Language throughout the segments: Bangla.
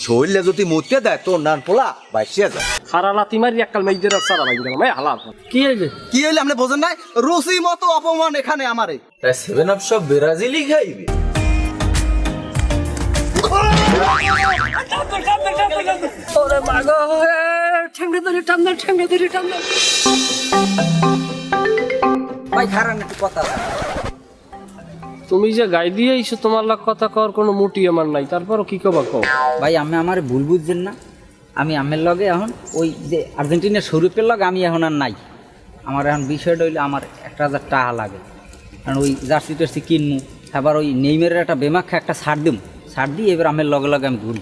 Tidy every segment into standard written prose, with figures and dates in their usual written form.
শরীরে যদি মুতে দেয় তোর নান পোলা বাইসিয়া যায় খারা লাতি মারি এককাল মেয়েদের সারা ভাই গেলাম হালা কি হইলে আপনি বোঝেন নাই রুচি মতো অপমান এখানে আমারে তাই 7 আপ সব ব্রাজিলই খাইবে ওরে মাগো ঠেঙ্গে ধরে টান্দা ভাই খারান একটু কথা তুমি যে গাই দিয়ে আইছো তোমার লাগ কথা কর কোনো মুটি আমার নাই তারপরও কি কবা কও ভাই আমি আমার ভুল বুঝছেন না আমি আমের লগে এখন ওই যে আর্জেন্টিনার স্বরূপের লগে আমি এখন আর নাই আমার এখন বিষয়টা হইলে আমার 1000 টাকা লাগে কারণ ওই জার্সি টার্সি কিনবো আবার ওই নেইমারের একটা বেমাখা একটা ছাড় দিয়ে এবার আমের লগে লগে আমি ঘুরি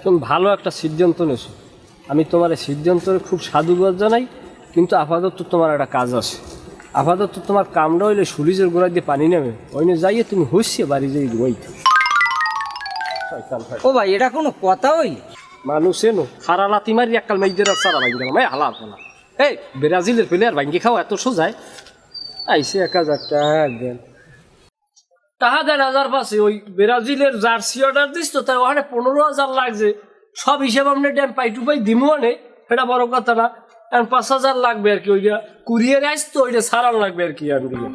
তুমি ভালো একটা সিদ্ধান্ত নেছো আমি তোমার এই সিদ্ধান্তের খুব সাধুবাদ জানাই কিন্তু আপাতত তোমার একটা কাজ আছে আপাতত তোমার কামটা হইলে সুরিজের গোড়া দিয়ে পানি নেবে ওই নিয়ে যাইয়ে তুমি হইছে বাড়ি যাই ঘুমাইতে ও ভাই এটা কোনো কথা হইলে মানুষ এনো খারা লাতি মারি এককাল মেয়েদের সারা ভাই গেলাম হালা হালা এই ব্রাজিলের প্লেয়ার ভাঙ্গি খাও এত সোজায় আইসে 1000 টাকা দেন টাকা দেন 1000 পাশে ওই ব্রাজিলের জার্সি অর্ডার দিস তো তার ওখানে 15,000 লাগছে সব হিসাব আপনি ড্যাম পাই টু পাই দিমু আনে এটা বড় কথা না এখন 5,000 লাগবে আর কি ওইটা কুরিয়ার আইস তো ওইটা সারান লাগবে আর কি আমি তুমি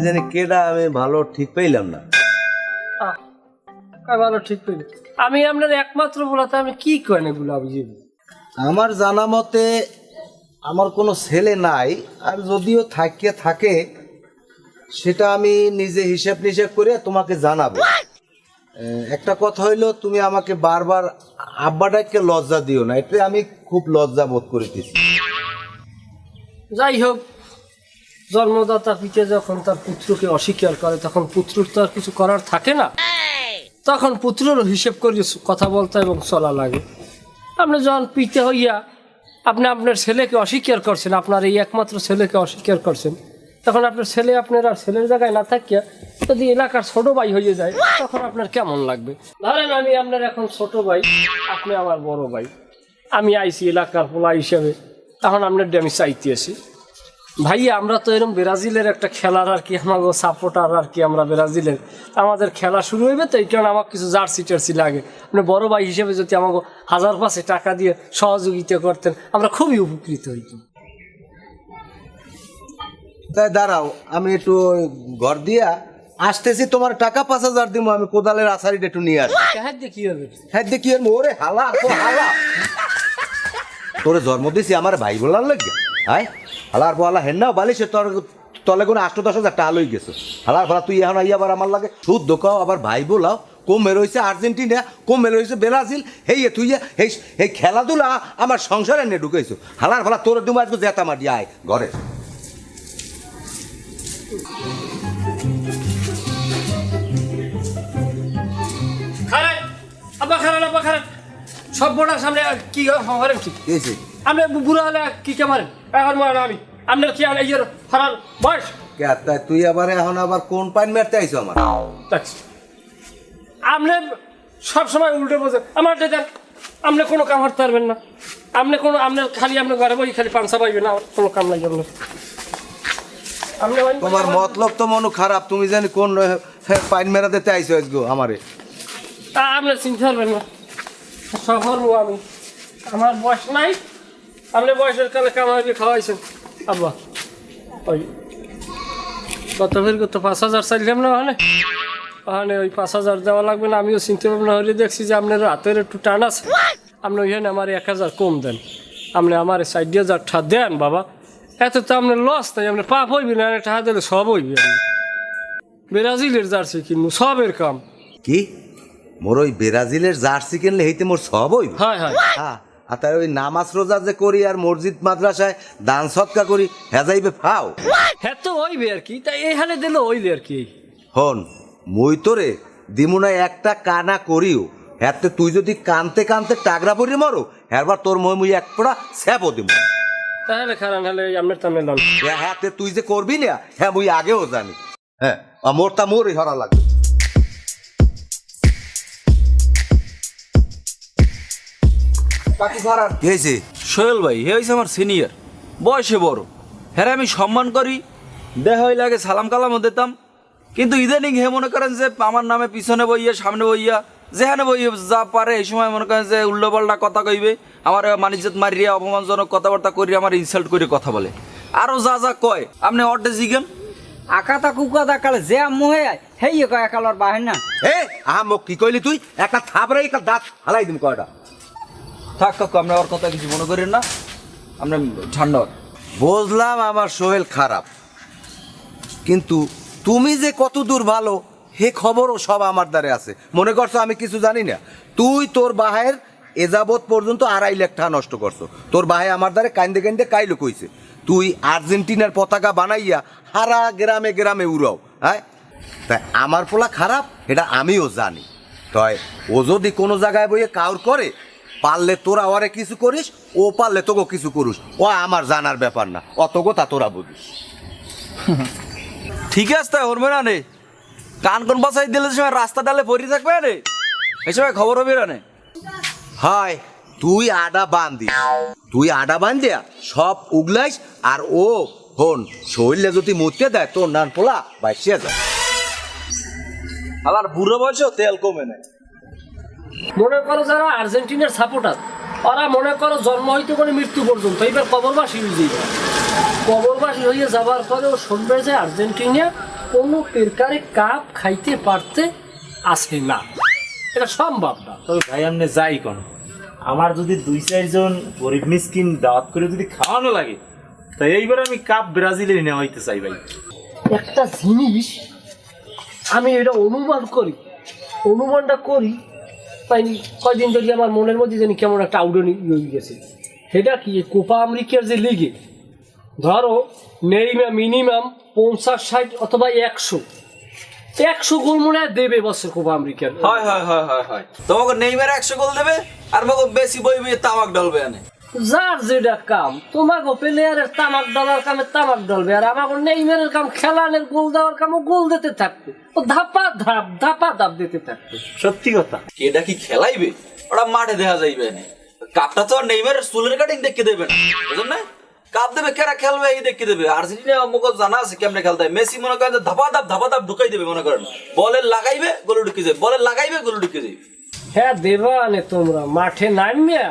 জানি কেডা আমি ভালো ঠিক পাইলাম না ভালো ঠিক পেলি আমি আপনার একমাত্র বলাতে আমি কি করেন এগুলো আমি আমার জানা মতে আমার কোনো ছেলে নাই আর যদিও থাকে সেটা আমি নিজে হিসাব নিষেব করে তোমাকে জানাবো একটা কথা হইলো তুমি আমাকে বারবার আব্বাটাকে লজ্জা দিও না এতে আমি খুব লজ্জা বোধ করিতেছি যাই হোক জন্মদাতা পিতা যখন তার পুত্রকে অস্বীকার করে তখন পুত্রর তো আর কিছু করার থাকে না তখন পুত্রেরও হিসেব করে কথা বলতে এবং চলা লাগে আপনি যখন পিতা হইয়া আপনি আপনার ছেলেকে অস্বীকার করছেন আপনার এই একমাত্র ছেলেকে অস্বীকার করছেন তখন আপনার ছেলে আপনার আর ছেলের জায়গায় না থাকিয়া যদি এলাকার ছোট ভাই হয়ে যায় তখন আপনার কেমন লাগবে ধরেন আমি আপনার এখন ছোট ভাই আপনি আমার বড় ভাই আমি আইসি এলাকার পোলা হিসেবে তখন আপনার আমি চাইতে আসি ভাইয়া আমরা তো এরকম ব্রাজিলের একটা খেলার আর কি আমাকে সাপোর্টার আর কি আমরা ব্রাজিলের আমাদের খেলা শুরু হইবে তো এই কারণে আমার কিছু জার্সি টার্সি লাগে মানে বড় ভাই হিসেবে যদি আমাকে 1000 পাশে টাকা দিয়ে সহযোগিতা করতেন আমরা খুবই উপকৃত হইতাম তাই দাঁড়াও আমি একটু ঘর দিয়া আসতেছি তোমার টাকা 5,000 দিব আমি কোদালের আছাড়িটা একটু নিয়ে আসি হ্যাঁ কি হবে ওরে হালা তোরে জন্ম দিছি আমার ভাই বলার লাগে হাই হালার বলা হেন না বালিশে তোর তলে কোনো 8-10,000 টাকা লই গেছে হালার ভাড়া তুই এখন আইয়া আবার আমার লাগে শুদ্ধ কাও আবার ভাই বলাও কমে রয়েছে আর্জেন্টিনা কমে রয়েছে ব্রাজিল হেই তুই এই খেলাধুলা আমার সংসারে নিয়ে ঢুকেছো হালার ভাড়া তোর তুমি আজকে জেতা মাটি আয় ঘরে সব বড় সামনে কি করেন ঠিক আপনি বুড়া হলে কি কে মারেন এখন মারেন আমি আপনার কি ইয়ের হারার বয়স তুই আবার এখন আবার কোন পাইন মারতে আইছো আমার আপনি সবসময় উল্টে বোঝেন আমার দেন আপনি কোনো কাম করতে পারবেন না আপনি কোনো আপনার খালি আপনি ঘরে বই খালি পাংসা পাইবেন না কোনো কাম নাই আপনার তোমার মতলব তো মনে খারাপ তুমি জানি কোন পাইন মেরা দিতে আইছো আজগো আমারে আপনি চিন্তা করবেন না সফর আমি আমার বয়স নাই আপনি বয়সের কালে কামাই খাওয়াইছেন আব্বা ওই কত 5,000 চাইলাম না ওখানে ওই 5,000 দেওয়া লাগবে না আমিও চিন্তা ভাবনা হলে দেখছি যে আপনার হাতের একটু টান আছে আপনি ওইখানে আমার 1,000 কম দেন আপনি আমার 60,000 টাকা দেন বাবা এত তো আপনার লস নাই আপনার পাপ হইবি না টাকা দিলে সব হইবি ব্রাজিলের জার্সি কিনবো সবের কাম কি মোর ওই ব্রাজিলের জার্সি কিনলে হইতে মোর সব হইব হয় আর তাই ওই নামাজ রোজা যে করি আর মসজিদ মাদ্রাসায় দান সৎকা করি হেজাইবে ফাও হ্যাঁ তো হইবে আর কি তাই এই হালে দিলে হইলে আর কি হন মুই তোরে দিমুনা একটা কানা করিও হ্যাঁ তুই যদি কানতে কানতে টাগরা পরি মরো হ্যাঁ তোর মুই এক পোড়া স্যাপও দিব তাহলে খারান হলে আপনার তামে লন হ্যাঁ তুই যে করবি না হ্যাঁ মুই আগেও জানি হ্যাঁ মোরটা মোরই হরা লাগবে সোহেল ভাই হে হয়েছে আমার সিনিয়র বয়সে বড় হ্যাঁ আমি সম্মান করি দেখা হইলে আগে সালাম কালামও দিতাম কিন্তু ইদানিং হে মনে করেন যে আমার নামে পিছনে বইয়া সামনে বইয়া যেখানে বই যা পারে এই সময় মনে করেন যে উল্টো পাল্টা কথা কইবে, আমার মানিজ্জত মারিয়া অপমানজনক কথাবার্তা করি, আমার ইনসাল্ট করে কথা বলে, আরো যা যা কয় আপনি অর্ডে জিগেন। আকাতা কুকাদা কালে যে মুহে হেই কয় একালর বাহির না। এ আহা মোক কি কইলি তুই? একটা থাবড়ে একটা দাঁত হালাই দিম কয়টা। থাক কাকু, আপনি আমার কথা কিছু মনে করেন না, আপনি ঠান্ডা হন। বুঝলাম আমার সোহেল খারাপ, কিন্তু তুমি যে কত দূর ভালো হে খবরও সব আমার দ্বারে আছে। মনে করছো আমি কিছু জানি না? তুই তোর বাহের এযাবৎ পর্যন্ত 2.5 লাখ টাকা নষ্ট করছো। তোর বাহে আমার দ্বারে কান্দে কান্দে কাইলো কইছে তুই আর্জেন্টিনার পতাকা বানাইয়া হারা গ্রামে গ্রামে উড়াও। হ্যাঁ, তাই আমার পোলা খারাপ এটা আমিও জানি। তাই ও যদি কোনো জায়গায় বইয়ে কাউর করে, পারলে তোরা ওরে কিছু করিস, ও পারলে তোকে কিছু করিস, ও আমার জানার ব্যাপার না, অত কথা তোরা বুঝিস। ঠিক আছে তাই হরবে না নে, কান কোন বাসাই দিলে সময় রাস্তা ডালে পড়ে থাকবে রে, এই সময় খবর হবে না নে। হায় তুই আডা বান্ধিস, তুই আডা বান্ধিয়া সব উগলাইস, আর ও হন শরীরে যদি মুতে দেয় তোর নান পোলা বাইসিয়া যায়। আবার বুড়ো বয়সেও তেল কমে নেয়। মনে করো যারা আর্জেন্টিনার সাপোর্টার, ওরা মনে করো জন্ম হইতে করে মৃত্যু পর্যন্ত এইবার কবরবাসী হয়ে যাবে। কবরবাসী হয়ে যাবার পরেও শুনবে যে আর্জেন্টিনা কোনো প্রকারে কাপ খাইতে পারতে আসে না, এটা সম্ভব না। তবে ভাই আপনি যাই কোন, আমার যদি 2-4 জন গরিব মিসকিন দাওয়াত করে যদি খাওয়ানো লাগে, তাই এইবার আমি কাপ ব্রাজিলের নেওয়া হইতে চাই ভাই। একটা জিনিস আমি এটা অনুমানটা করি পাইনি কয়দিন ধরে আমার মনের মধ্যে জানি কেমন একটা আউডনি হয়ে গেছে। সেটা কি কোপা আমেরিকার যে লিগে ধরো মিনিমাম 50-60 অথবা 100 গোল মনে হয় দেবে বছর কোপা আমেরিকার। হয় হয় হয় হয় হয়, তোমাকে নেইমার 100 গোল দেবে, আর আমাকে বেশি বই বই তামাক ডলবে আনে। যার যেটা কাম, তোমাকে প্লেয়ারের তামাক ডলার কামে তামাক ডলবে, আর আমাকে নেইমারের কাম খেলানের গোল দেওয়ার কামও গোল দিতে থাকবে, ও ধাপা ধাপ দিতে থাকবে। সত্যি কথা, এটা কি খেলাইবে, ওরা মাঠে দেখা যাইবে না। কাপটা তো আর নেইমারের চুলের কাটিং দেখে দেবে না, বুঝলেন না? কাপ দেবে কেরা খেলবে এই দেখে দেবে। আর্জেন্টিনা আমাকে জানা আছে কেমনে খেলতে হয়। মেসি মনে করেন ধাপা ধাপ ঢুকাই দেবে, মনে করেন বলে লাগাইবে গোলে ঢুকে যাবে, বলে লাগাইবে গোলে ঢুকে যাবে। হ্যাঁ দেবা আনে তোমরা মাঠে নামিয়া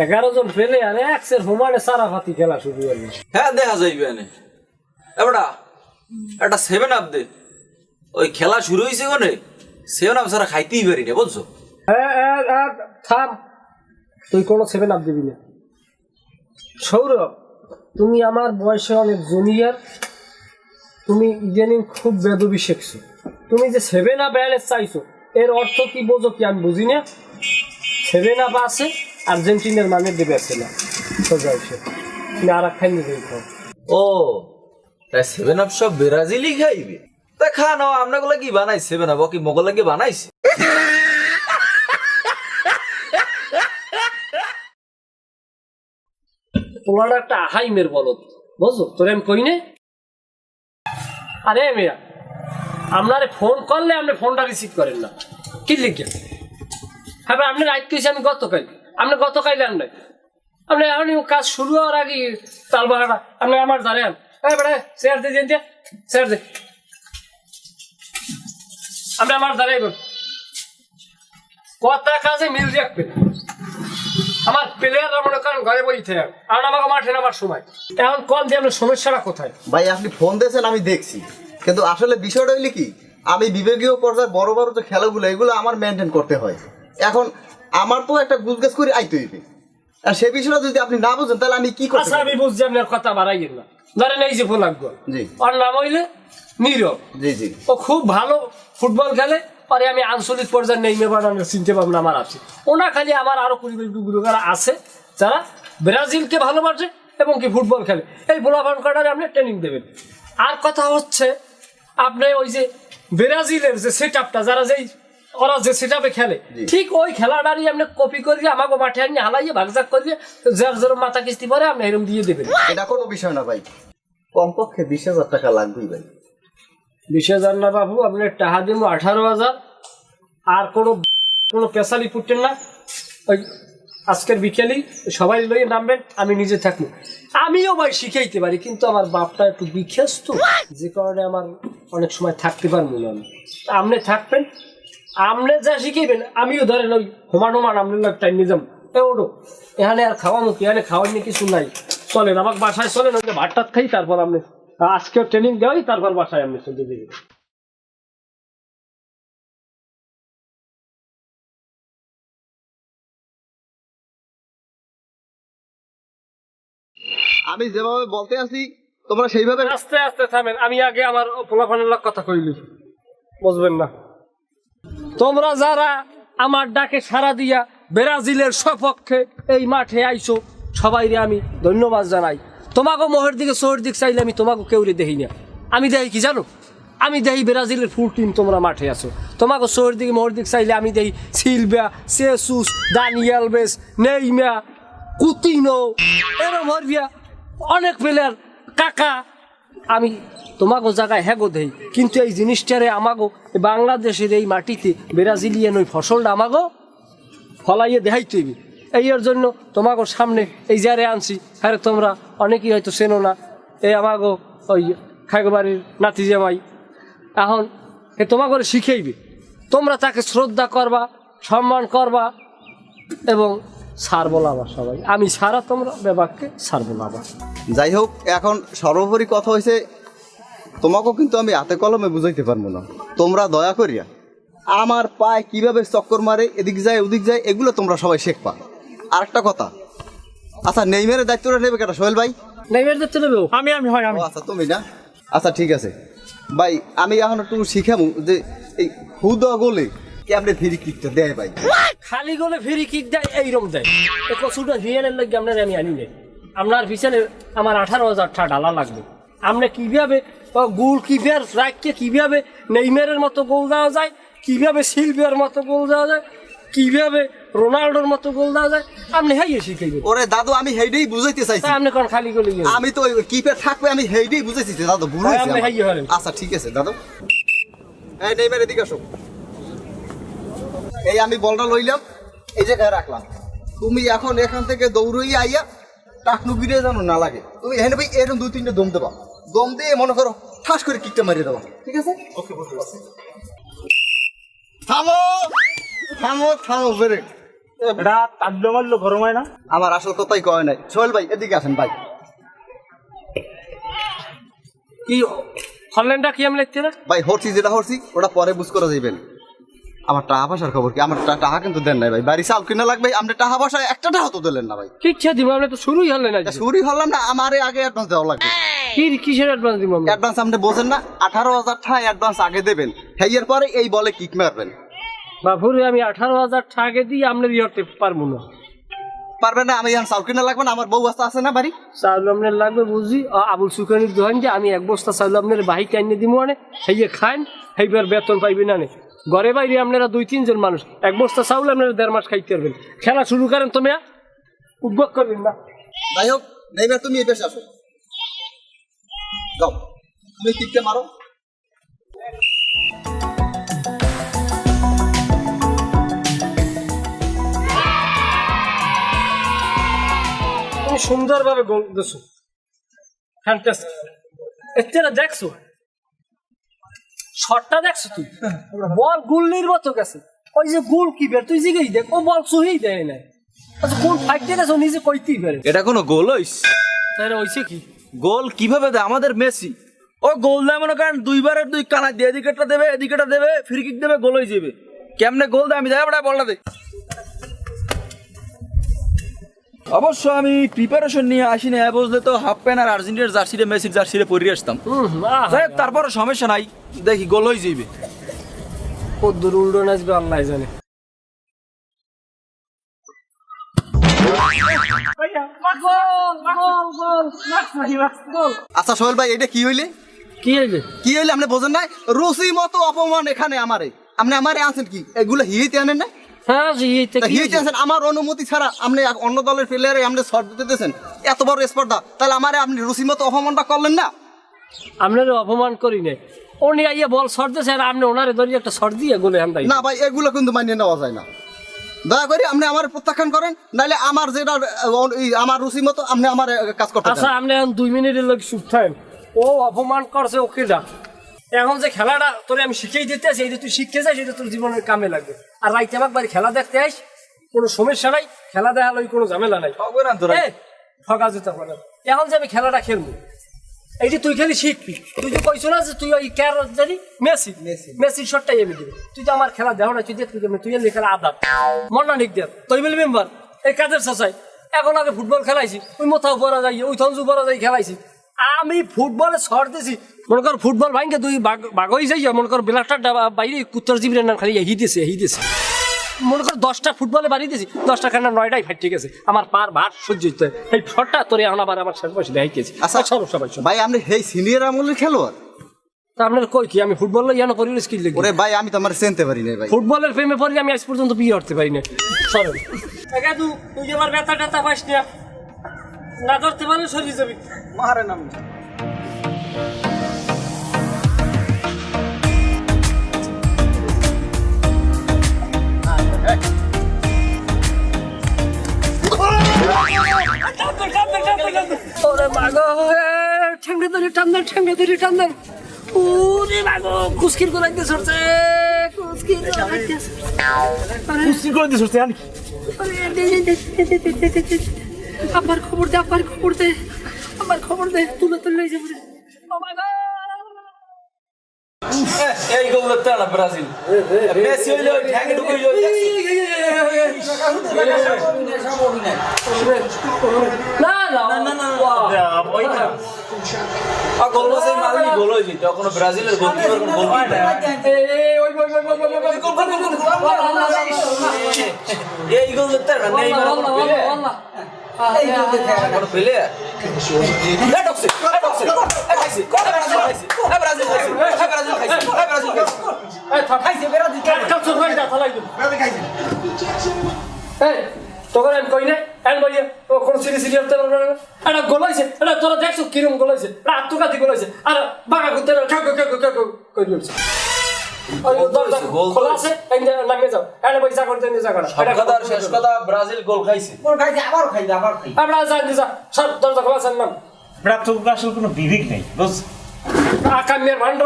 11 জন পেলে আনে একসের হোমানে সারাফাতি খেলা শুরু করবে। হ্যাঁ দেখা যাইবে আনে। এবারটা একটা 7 আপ দে, ওই খেলা শুরু হয়েছে কোনে 7 আপ ছাড়া খাইতেই পারি না, বুঝছো? হ্যাঁ থাম, তুই কোনো 7 আপ দিবি না। সৌরভ, তুমি আমার বয়সে অনেক জুনিয়র, তুমি ইদানিং খুব বেদবি শিখছো। তুমি যে 7 আপ ব্যালেন্স চাইছো এর অর্থ কি বোঝো কি আমি বুঝি না। 7 আপ আছে, আর্জেন্টিনার মানে দেবে আছে না, সোজা এসে তুমি আর খাই নিয়ে খাও। ও তাই 7 আপ সব ব্রাজিলই খাইবে? তা খানো আপনাগুলো কি বানাইছে 7 আপ? কি মোগল লাগে বানাইছে? তোমার একটা আহাইমের বলত, বুঝছো? তোর আমি কই নে। আরে মেয়া, আপনারে ফোন করলে আপনি ফোনটা রিসিভ করেন না, কি লিখে? হ্যাঁ আপনি রাইট কইছি আমি গতকাল, আপনি গতকাল আন নাই, আপনি এমনি কাজ শুরু হওয়ার আগে তাল বাহাটা আপনি আমার জানেন। হ্যাঁ বেড়া শেয়ার দিয়ে দিন, শেয়ার দে, আপনি আমার দাঁড়াইবেন কথা কাজে মিল রাখবেন। আমার প্লেয়াররা মনে করেন ঘরে বই থাকে, আর আমাকে মাঠে নামার সময় এখন কল দিয়ে আপনার সমস্যাটা কোথায়? ভাই আপনি ফোন দিয়েছেন আমি দেখছি, কিন্তু আসলে বিষয়টা হইলে কি, আমি বিভাগীয় পর্যায়ে বড় বড় যে খেলাগুলো এগুলো আমার মেনটেন করতে হয়। এখন আমার তো একটা গুজগাছ করে আইতে হইবে, আর সে বিষয়টা যদি আপনি না বুঝেন তাহলে আমি কি করব? আচ্ছা আমি বুঝছি, আপনার কথা বাড়াইয়েন না। ধরেন এই যে ফোন লাগবে, জি ওর নাম হইলে নীরব, জি জি, ও খুব ভালো ফুটবল খেলে, পরে আমি আঞ্চলিক পর্যায়ে নেইমে বানানোর চিন্তা ভাবনা আমার আছে। ওনা খালি আমার আরো পরিবার আছে যারা ব্রাজিলকে ভালোবাসে এবং কি ফুটবল খেলে, এই বোলাভান কাটারে আপনি ট্রেনিং দেবেন। আর কথা হচ্ছে আপনি ওই যে ব্রাজিলের যে সেট আপটা, যারা যেই ওরা যে সেট আপে খেলে ঠিক ওই খেলাটারই আপনি কপি করিয়ে আমাকে মাঠে আনিয়ে হালাইয়ে ভাগজাক করিয়ে যার যার মাথা কিস্তি পরে আপনি এরকম দিয়ে দেবেন। এটা কোনো বিষয় না ভাই, কমপক্ষে 20,000 টাকা লাগবেই ভাই। 20,000 না বাবু, আপনার টাকা দিব 18,000। আর কোনো পেশালি পুটতেন না, ওই আজকের বিকেলেই সবাই লইয়ে নামবেন, আমি নিজে থাকবো। আমিও ভাই শিখাইতে পারি, কিন্তু আমার বাপটা একটু বিখ্যাত, যে কারণে আমার অনেক সময় থাকতে পারবো না। আপনি থাকবেন, আমনে যা শিখাইবেন আমিও ধরেন ওই হোমান আমনের লোক টাইম নিয়ে যাম। ওটো এখানে আর খাওয়া মুখি, এখানে খাওয়ার নিয়ে কিছু নাই। চলেন আমাকে বাসায় চলেন, ওই ভাত টাত খাই, তারপর আপনি আজকে ট্রেনিং দেওয়াই, তারপর বাসায় আপনি চলে দেবেন। আমি যেভাবে বলতে আছি তোমরা সেইভাবে আস্তে আস্তে থামেন, আমি আগে আমার পোলাপানের লোক কথা কইলি, বুঝবেন না। তোমরা যারা আমার ডাকে সাড়া দিয়া ব্রাজিলের সপক্ষে এই মাঠে আইছো, সবাইরে আমি ধন্যবাদ জানাই। তোমাকে মোহের দিকে শোয়ের দিক চাইলে আমি তোমাকে কেউরে দেখি না। আমি দেখি কি জানো, আমি দেখি ব্রাজিলের ফুল টিম তোমরা মাঠে আছো। তোমাকে শোয়ের দিকে মোহের দিক চাইলে আমি দেখি সিলভা, সেসুস, দানিয়েল বেস, নেইমা, কুতিনো, এরম হরবিয়া অনেক প্লেয়ার, কাকা। আমি তোমাকে জায়গায় হ্যাগো দেই, কিন্তু এই জিনিসটারে আমাগো বাংলাদেশের এই মাটিতে ব্রাজিলিয়ান ওই ফসলটা আমাগো ফলাইয়ে দেখাইতে হইবে। এর জন্য তোমাকে সামনে এই যারে আনছি, আরে তোমরা অনেকেই হয়তো চেনো না, এই আমাগো ওই খাগবাড়ির নাতি জামাই। এখন এ তোমাকে শিখাইবে, তোমরা তাকে শ্রদ্ধা করবা, সম্মান করবা এবং সার বলাবা সবাই। আমি সারা, তোমরা বেবাককে সার বলাবা। যাই হোক, এখন সর্বোপরি কথা হয়েছে তোমাকেও কিন্তু আমি হাতে কলমে বুঝাইতে পারবো না। তোমরা দয়া করিয়া আমার পায়ে কিভাবে চক্কর মারে, এদিক যায় ওদিক যায়, এগুলো তোমরা সবাই শেখবা। আর একটা কথা, আচ্ছা নেইমারের দায়িত্বটা নেবে কেন সোহেল ভাই? নেইমার দেখতে নেবে আমি হয় আমি। ও আচ্ছা, তুমি না? আচ্ছা ঠিক আছে ভাই, আমি এখন একটু শিখাবো যে এই হুদা গোলে কেমনে ফ্রি কিকটা দেয় ভাই। খালি গোলে ফ্রি কিক দেয়, এইরকম দেয়। এ কচুটা ভিএনের লাগে আপনার আমি আনি নেই। আপনার পিছনে আমার 18,000 টাকা ডালা লাগবে। আপনি কিভাবে গোল কিপার রাখকে কিভাবে নেইমারের মতো গোল দেওয়া যায়, কিভাবে সিলভিয়ার মতো গোল দেওয়া যায়, কিভাবে রোনাল্ডোর মতো গোল দেওয়া যায়, আপনি হাইয়ে শিখাইবেন। ওরে দাদু, আমি হেইডেই বুঝাইতে চাইছি। আপনি কোন খালি গোলে গেলেন? আমি তো কিপার থাকবে, আমি হেইডেই বুঝাইছি দাদু, ভুল হয়েছে আপনি হাইয়ে আমার। হলেন। আচ্ছা ঠিক আছে দাদু, এই নেইমার এদিকে আসো। এই আমি বলটা লইলাম, এই জায়গায় রাখলাম। তুমি এখন এখান থেকে দৌড়ই আইয়া টাকনু গিরে জানো না লাগে, তুমি এখানে ভাই এরকম 2-3টে দম দেবা। দম দিয়ে মনে করো ঠাস করে কিকটা মারিয়ে দেবা, ঠিক আছে? ওকে, বুঝতে পারছি। থামো থামো থামো, বেরে এটা তাড্ডো মারলো গরম হয় না? আমার আসল কথাই কয় নাই। সোহেল ভাই এদিকে আসেন ভাই। কি হল্যান্ডটা কি আমি লিখতে না ভাই হরছি যেটা হরছি ওটা পরে বুঝ করে যাইবেন। আমার টাকা পয়সার খবর কি? আমার টাকা কিন্তু দেন নাই ভাই, বাড়ি চাল কিনা লাগবে, আপনি টাকা পয়সা একটা টাকা তো দিলেন না ভাই। কি ইচ্ছা দিব? আপনি তো শুরুই হলেন না। শুরু হলাম না, আমারে আগে অ্যাডভান্স দেওয়া লাগবে। কি কিসের অ্যাডভান্স দিব? অ্যাডভান্স আপনি বোঝেন না? 18,000 টাকা অ্যাডভান্স আগে দেবেন, হেয়ার পরে এই বলে কিক মারবেন। বাবুরে আমি 18,000 টাকা দিয়ে আপনার ইয়তে পারবো না। পারবেন না? আমি এখন চাল কিনা লাগবে না, আমার বউ বাচ্চা আছে না বাড়ি। চাউল আপনার লাগবে বুঝি, আবুল সুখানির দোকান যে আমি 1 বস্তা চাউল আপনার বাহিকে আনিয়ে দিব, মানে হেয়ে খান, হেইবার বেতন পাইবে না। ঘরে বাইরে আপনারা 2-3 জন মানুষ, 1 বস্তা চাউল আপনারা 1.5 মাস খাইতে পারবেন। খেলা শুরু করেন, তুমি উদ্যোগ করবেন না। যাই হোক, নেইমার তুমি এই পেশে আসো, যাও তুমি কিকটা মারো। তুমি সুন্দরভাবে গোল দিছো, ফ্যান্টাস্টিক। এতেরা দেখছো শটটা, দেখছো তুই বল গুল্লির মতো গেছে। ওই যে গোল কিপার তুই জিগেই দেখ, ও বল সহিই দেয় না। আচ্ছা কোন ফাইটে গেছো নিজে কইতেই পারে। এটা কোনো গোল হইস? তাহলে হইছে কি? গোল কিভাবে দেয় আমাদের মেসি? ও গোল দেয় মনে করেন 2বারের 2 কানা দিয়ে এদিকেটা দেবে এদিকেটা দেবে, ফ্রি কিক দেবে, গোল হয়ে যাবে। কেমনে গোল দেয় আমি দেখা বলটা দে। অবশ্য আমি প্রিপারেশন নিয়ে আসি না, বুঝলে তো হাফ প্যান্ট আর আর্জেন্টিনার জার্সিরে মেসির জার্সিরে পরিয়ে আসতাম। তারপরে সমস্যা নাই, দেখি গোল হয়ে যাবে। কদ্দুর উল্টো নাচবে আল্লাহ জানে। আচ্ছা সোহেল ভাই, এটা কি হইলে? কি হইলে? কি হইলে আপনি বোঝেন নাই? রুচি মতো অপমান এখানে আমারে, আপনি আমারে আনছেন কি? এগুলো হিতে আনেন না? হ্যাঁ হিতে আনছেন আমার অনুমতি ছাড়া। আপনি অন্য দলের প্লেয়ারে আপনি শর্ট দিতে দিতেছেন, এত বড় স্পর্ধা, তাহলে আমারে আপনি রুচি মতো অপমানটা করলেন না? আপনার অপমান করি নাই, উনি আইয়া বল শর্ট দিয়েছে আর আপনি ওনারে ধরিয়ে একটা শর্ট দিয়ে গোলে হান্দাই। না ভাই, এগুলো কিন্তু মানিয়ে নেওয়া যায় না। দয়া করে আপনি আমার প্রত্যাখ্যান করেন, নাহলে আমার যেটা আমার রুচি মতো আপনি আমার কাজ করতে। আচ্ছা আপনি এখন 2 মিনিটের লোক চুপ থাকেন। ও অপমান করছে, ওকে যা এখন যে খেলাটা তোরে আমি শিখিয়ে দিতে আসি, এই যে তুই শিখতে যাস এটা তোর জীবনের কামে লাগবে। আর রাইতে আমার বাড়ি খেলা দেখতে আইস, কোনো সমস্যা নাই, খেলা দেখা লই কোনো ঝামেলা নাই, ঠকা যেতে পারে। এখন যে আমি খেলাটা খেলবো, এই যে তুই খালি শিখবি, তুই যে কইছো না যে তুই ওই ক্যার জানি মেসির শটটাই আমি দিবি, তুই তো আমার খেলা দেখো না, তুই দেখবি তুই এমনি খেলা আদার মন্না নিক দেব তুই বলি মেম্বার এই কাজের চাচাই। এখন আগে ফুটবল খেলাইছি, ওই মোথাও পরা যাই, ওই থঞ্জু পরা যাই খেলাইছি। আমি ফুটবলে শর্ট দিছি, মনে কর ফুটবল ভাঙকে তুই বাঘ হয়ে যাই, মনে কর বেলাটার বাইরে কুত্তর জিবির নাম খালি হিদেছে মনে কর 10টা ফুটবলে বাড়ি দিয়েছি, 10টা খানা 9টাই ফাইট ঠিক আছে, আমার পার ভার সহ্য হইতে এই শটটা তোরে এখন আবার আমার শেষ বসে দেখাইছি। আচ্ছা সবাই ভাই আপনি সেই সিনিয়র আমলের খেলোয়াড়? তা আপনার কই কি আমি ফুটবল ইয়ানো করি স্কিল দেখি? ওরে ভাই আমি তো আমার চিনতে পারি না ভাই। ফুটবলের প্রেমে পড়ি আমি আজ পর্যন্ত বিয়ে করতে পারি না। সরেন তুই যে আমার ব্যথা ট্যাথা পাস না ধরতে পারলে সরিয়ে যাবি। মারে নাম ওরে মাগো ঠেঙ্গে ধরে টান দেন ওরে মাগো কুস্কির করে দিতে সরছে কুস্কির করে দিস জানি আমার খবর দে তুলে যাবে। এই গোল দেখতে না ব্রাজিল মেসি হইলো ঠ্যাঙ্গে ঢুকই যাই গোল বসে মারলি গোল হয়ে যেত কোনো ব্রাজিলের গোলকিপার কোন গোল এই গোল দেখতে না নেইমার কোন প্লেয়ার তখন আমি কই না কোন সিরিজ এটা গোল হয়েছে, এটা তোরা দেখছো কিরম গোল হয়েছে, আত্মঘাতী গোল হয়েছে, আর বাঘা করতে ব্রাজিল গোল খাইছে আসলে কোনো বিবেক নেই বুঝ আকামের ভান্ড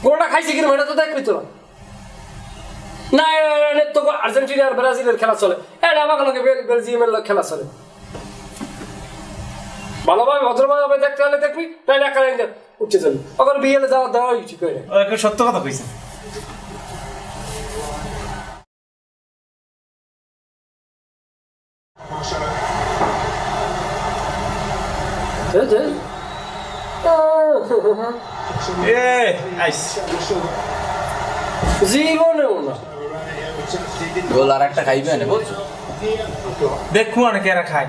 গোলটা খাইছে কিরম এটা তো দেখবি তোরা না। তো আর্জেন্টিনা আর ব্রাজিলের খেলা চলে, এটা আমার লগে বেলজিয়ামের খেলা চলে। ভালোভাবে ভদ্রভাবে দেখতে হলে দেখবি, নাইলে একা উঠে যাবি, ওখানে বিয়ে দেওয়া উচিত করে। সত্য কথা কইছে। জীবনেও না গোল আর একটা খাইবে না বলছো, দেখো অনেকে এরা খায়।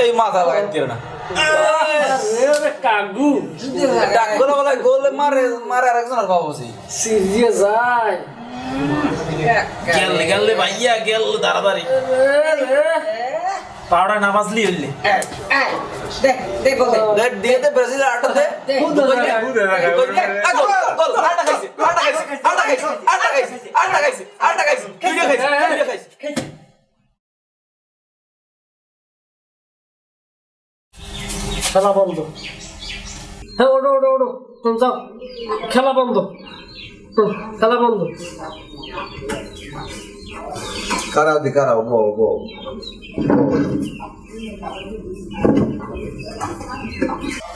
এই মাথা লাগাইতে না কাগু ডাকগুলো বলে গোল মারে আর একজনের বাবুসি সিরিয়াস যায় গেল ভাইয়া গেল তাড়াতাড়ি পাউডার না বাজলি হইলে দিয়ে দে ব্রাজিল আটাতে খেলা বন্ধ। হ্যাঁ ওডো যাও, খেলা বন্ধ, খেলা বন্ধ। কারাও বো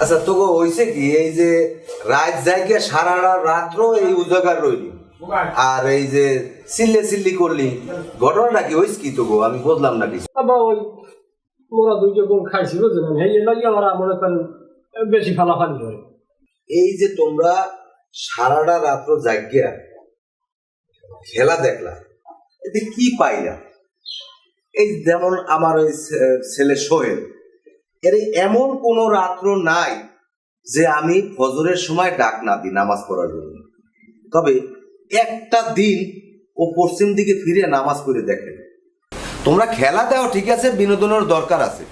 আচ্ছা তোকে হইছে কি এই যে রাত জায়গা সারা রাত্র এই উজাগার রইলি আর এই যে চিল্লি করলি ঘটনাটা কি হইছে কি তোকে আমি বুঝলাম না কিছু। আবার ওই মোরা দুইটা গোল খাইছি বুঝলেন, এই লাগে আমরা মনে করেন বেশি ফালাফালি করে। এই যে তোমরা সারাটা রাত্র জাগিয়া খেলা দেখলা এতে কি পাইলা? এই যেমন আমার ওই ছেলে সোহেল, এর এমন কোন রাত্র নাই যে আমি ফজরের সময় ডাক না দিই নামাজ পড়ার জন্য, তবে একটা দিন ও পশ্চিম দিকে ফিরে নামাজ পড়ে দেখে। তোমরা খেলা দাও ঠিক আছে, বিনোদনের দরকার আছে,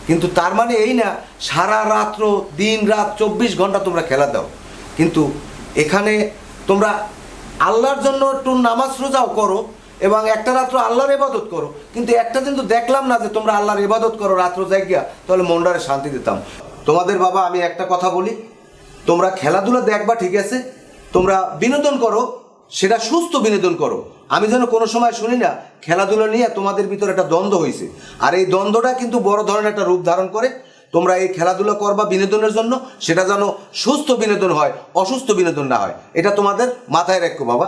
কিন্তু তার মানে এই না সারা রাত্র দিন রাত 24 ঘন্টা তোমরা খেলা দাও, কিন্তু এখানে তোমরা আল্লাহর জন্য একটু নামাজ রোজাও করো, এবং একটা রাত্র আল্লাহর ইবাদত করো, কিন্তু একটা দিন তো দেখলাম না যে তোমরা আল্লাহর ইবাদত করো রাত্র জায়গা, তাহলে মনটারে শান্তি দিতাম। তোমাদের বাবা আমি একটা কথা বলি, তোমরা খেলাধুলা দেখবা ঠিক আছে, তোমরা বিনোদন করো, সেটা সুস্থ বিনোদন করো। আমি যেন কোনো সময় শুনি না খেলাধুলা নিয়ে তোমাদের ভিতরে একটা দ্বন্দ্ব হয়েছে, আর এই দ্বন্দ্বটা কিন্তু বড় ধরনের একটা রূপ ধারণ করে। তোমরা এই খেলাধুলা করবা বিনোদনের জন্য, সেটা যেন সুস্থ বিনোদন হয়, অসুস্থ বিনোদন না হয়, এটা তোমাদের মাথায় রাখো বাবা।